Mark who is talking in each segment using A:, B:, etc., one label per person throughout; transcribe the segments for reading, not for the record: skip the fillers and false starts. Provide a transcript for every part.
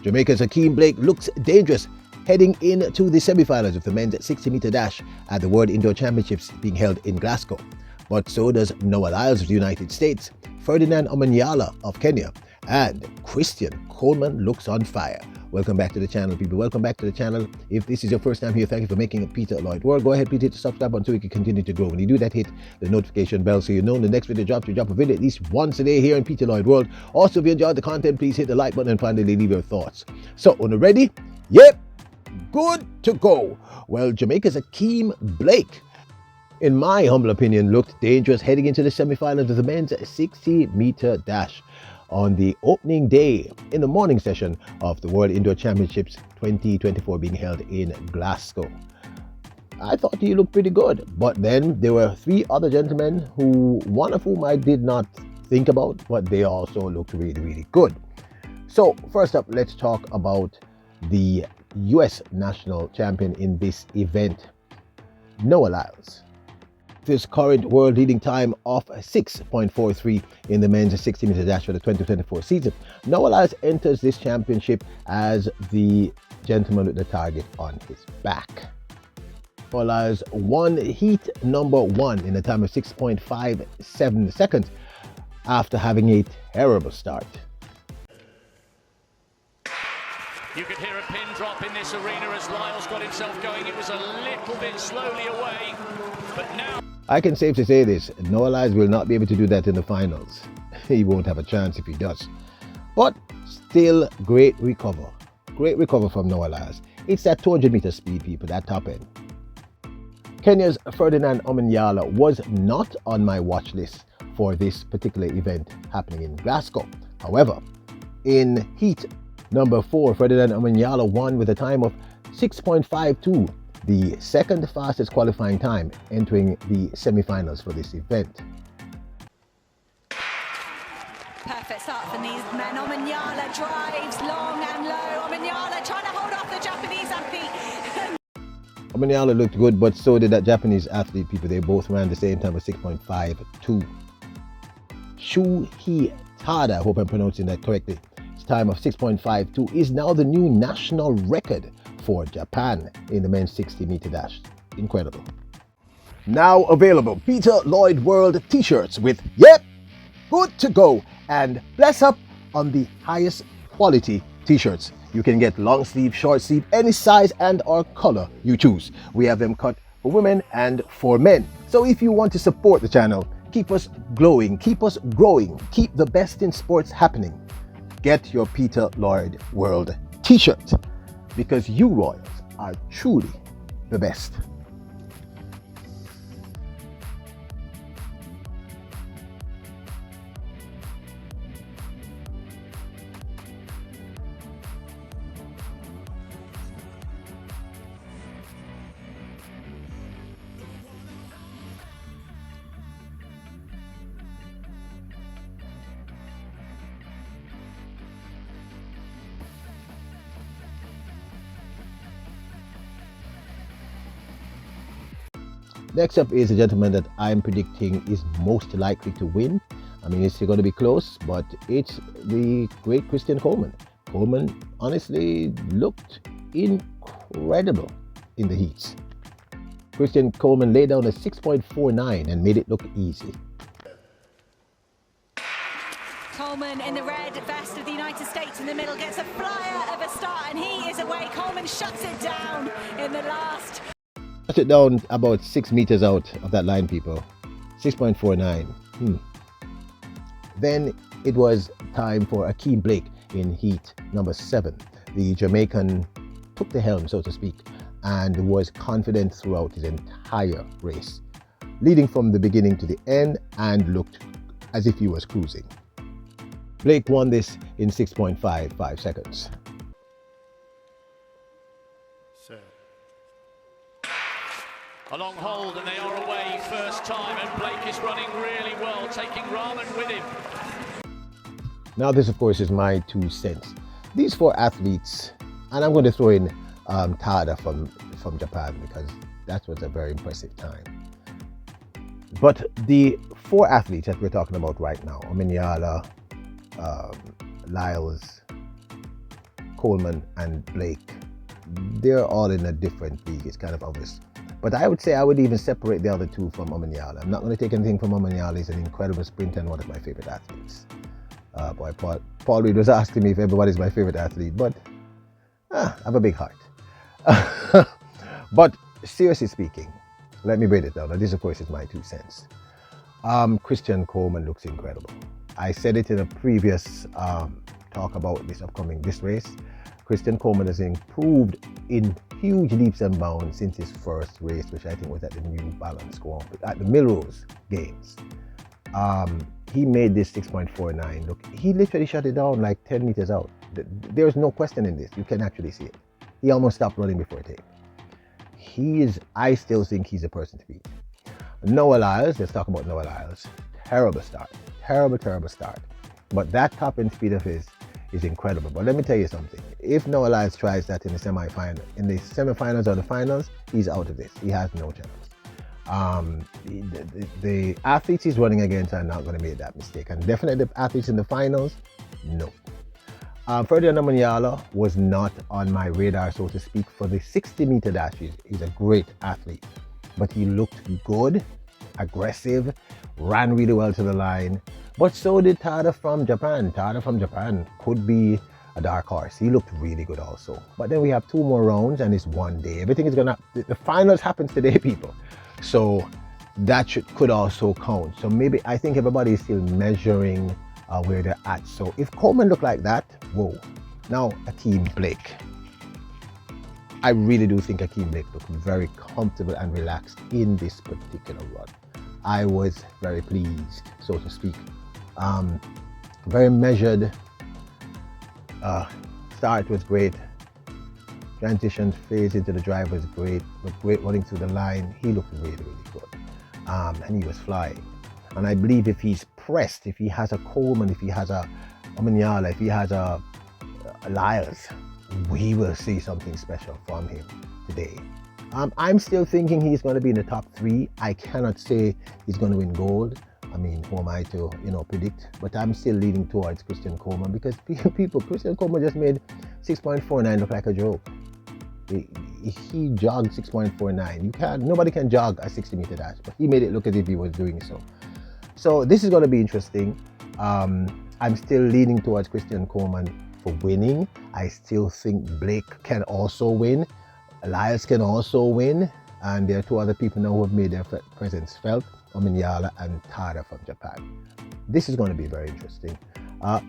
A: Jamaica's Ackeem looks dangerous heading into the semi-finals of the men's 60-meter dash at the World Indoor Championships being held in Glasgow. But so does Noah Lyles of the United States, Ferdinand Omanyala of Kenya, and Coleman looks on fire. Welcome back to the channel, people. Welcome back to the channel. If this is your first time here, thank you for making it Peter Lloyd World. Go ahead, please hit the subscribe button so we can continue to grow. When you do that, hit the notification bell so you know when the next video drops. We drop a video at least once a day here in Peter Lloyd World. Also, if you enjoyed the content, please hit the like button and finally leave your thoughts. So, on the ready? Yep, good to go. Well, Jamaica's Ackeem, in my humble opinion, looked dangerous heading into the semi-finals of the men's 60-meter dash on the opening day in the morning session of the World Indoor Championships 2024 being held in Glasgow. I thought he looked pretty good, but then there were three other gentlemen one of whom I did not think about, but they also looked really, really good. So first up, let's talk about the US national champion in this event, Noah Lyles. His current world leading time of 6.43 in the men's 60-meter dash for the 2024 season. Noah Lyles enters this championship as the gentleman with the target on his back. Noah Lyles won heat number 1 in a time of 6.57 seconds after having a terrible start.
B: You could hear a pin drop in this arena as Lyles got himself going. It was a little bit slowly away, but now...
A: I can safely say this, Noah Lyles will not be able to do that in the finals. He won't have a chance if he does. But still, great recover. Great recover from Noah Lyles. It's that 200-meter speed, people, that top end. Kenya's Ferdinand Omanyala was not on my watch list for this particular event happening in Glasgow. However, in heat number 4, Ferdinand Omanyala won with a time of 6.52, the second fastest qualifying time entering the semi-finals for this event.
C: Perfect start from these men. Omanyala drives long and low. Omanyala trying to hold off the Japanese athlete.
A: Omanyala looked good, but so did that Japanese athlete, people. They both ran the same time of 6.52. Shuhei Tada, I hope I'm pronouncing that correctly, his time of 6.52 is now the new national record for Japan in the men's 60-meter dash. Incredible. Now available, Peter Lloyd World t-shirts with "Yep, good to go" and "Bless up" on the highest quality t-shirts. You can get long sleeve, short sleeve, any size and or color you choose. We have them cut for women and for men. So if you want to support the channel, keep us glowing, keep us growing, keep the best in sports happening, get your Peter Lloyd World t-shirt, because you Royals are truly the best. Next up is a gentleman that I'm predicting is most likely to win. I mean, it's going to be close, but it's the great Coleman. Coleman honestly looked incredible in the heats. Coleman laid down a 6.49 and made it look easy.
C: Coleman in the red vest of the United States in the middle gets a flyer of a start and he is away. Coleman shuts it down in the last.
A: Shut it down about 6 meters out of that line, people. 6.49. Then it was time for Ackeem in heat number 7. The Jamaican took the helm, so to speak, and was confident throughout his entire race, leading from the beginning to the end and looked as if he was cruising. Blake won this in 6.55 seconds.
B: A long hold and they are away first time, and Blake is running really well, taking Rahman with him.
A: Now this of course is my 2 cents. These 4 athletes, and I'm going to throw in Tada from Japan because that was a very impressive time. But the 4 athletes that we're talking about right now, Omanyala, Lyles, Coleman and Blake, they're all in a different league. It's kind of obvious. But I would say I would even separate the other two from Omanyala. I'm not going to take anything from Omanyala. He's an incredible sprinter and one of my favorite athletes. Paul Reed was asking me if everybody's my favorite athlete, but I have a big heart. But seriously speaking, let me break it down. Now, this, of course, is my 2 cents. Christian Coleman looks incredible. I said it in a previous talk about this race. Christian Coleman has improved in huge leaps and bounds since his first race, which I think was at the New Balance at the Melrose Games. He made this 6.49. Look, he literally shut it down like 10 meters out. There's no question in this. You can actually see it. He almost stopped running before it came. I still think he's a person to beat. Noah Lyles, let's talk about Noah Lyles. Terrible start. Terrible start. But that top end speed of his is incredible. But let me tell you something. If Noah Lyles tries that in the semifinals or the finals, he's out of this. He has no chance. The athletes he's running against are not going to make that mistake. And definitely the athletes in the finals, no. Ferdinand Omanyala was not on my radar, so to speak, for the 60-meter dash. He's a great athlete. But he looked good, aggressive, ran really well to the line. But so did Tada from Japan. Tada from Japan could be a dark horse. He looked really good also. But then we have 2 more rounds and it's one day. Everything is the finals happens today, people. So that could also count. So maybe I think everybody is still measuring where they're at. So if Coleman looked like that, whoa. Now Ackeem Blake. I really do think Ackeem Blake looked very comfortable and relaxed in this particular run. I was very pleased, so to speak. Very measured. Start was great. Transition phase into the drive was great. Looked great running through the line. He looked really, really good. And he was flying. And I believe if he's pressed, if he has a Coleman, if he has a Omanyala, if he has a Lyles, we will see something special from him today. I'm still thinking he's going to be in the top 3. I cannot say he's going to win gold. I mean, who am I to, predict? But I'm still leaning towards Christian Coleman because Christian Coleman just made 6.49 look like a joke. He jogged 6.49. Nobody can jog a 60-meter dash, but he made it look as if he was doing so. So this is going to be interesting. I'm still leaning towards Christian Coleman for winning. I still think Blake can also win. Lyles can also win. And there are 2 other people now who have made their presence felt, Omanyala and Tada from Japan. This is going to be very interesting.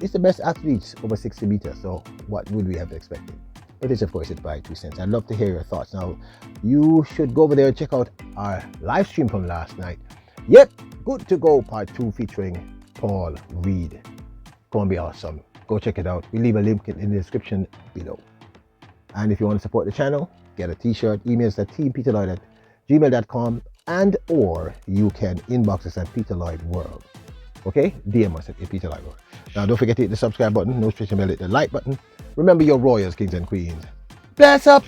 A: It's the best athletes over 60 meters, so what would we have expected? But this, of course, is my 2 cents. I'd love to hear your thoughts. Now, you should go over there and check out our live stream from last night. Yep, Good to Go Part 2 featuring Paul Reed. Gonna be awesome. Go check it out. We leave a link in the description below. And if you want to support the channel, get a t-shirt. Email us at teampeterlloyd@gmail.com and or you can inbox us at Peter Lloyd World. Okay? DM us at Peter Lloyd World. Now don't forget to hit the subscribe button, notification bell, hit the like button. Remember your royals, kings and queens. Bless up!